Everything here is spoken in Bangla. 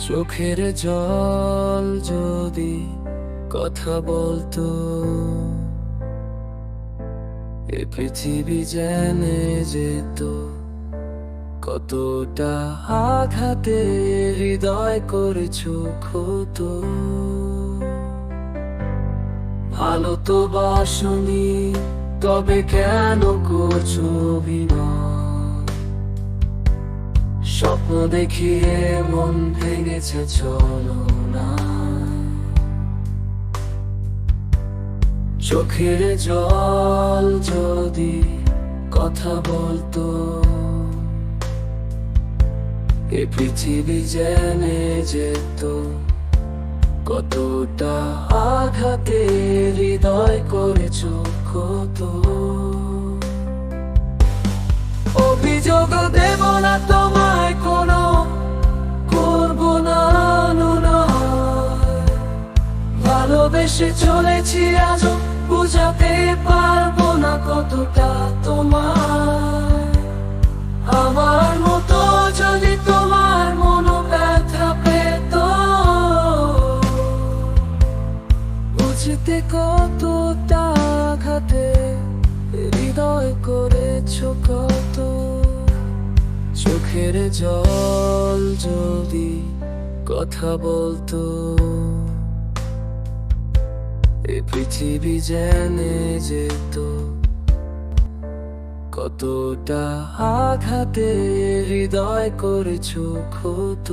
চোখের জল যদি কথা বলতো, এ পৃথিবী জেনে যেত কতটা আঘাতে হৃদয় করেছো ক্ষত। ভালো তো বাসনি, তবে কেন করছো অভিনয়? স্বপ্ন দেখিয়ে মন ভেঙেছে, চলো না। চোখের জল যদি কথা বলতো, এ পৃথিবী জেনে যেত কতটা আঘাতে হৃদয় করেছো ক্ষত। অভিযোগ দেব না তোমায় কোনো, করবো না অনুনয়। ভালোবেসে চলেছি আজও, বুঝাতে পারবো না কতটা তোমায়। আমার মতো যদি তোমার মনো ব্যথা পেত, বুঝতে কতটা আঘাতে হৃদয় করেছো কত। চোখের জল যদি কথা বলতো, এ পৃথিবী জেনে যেত কতটা আঘাতে হৃদয় করেছো ক্ষত।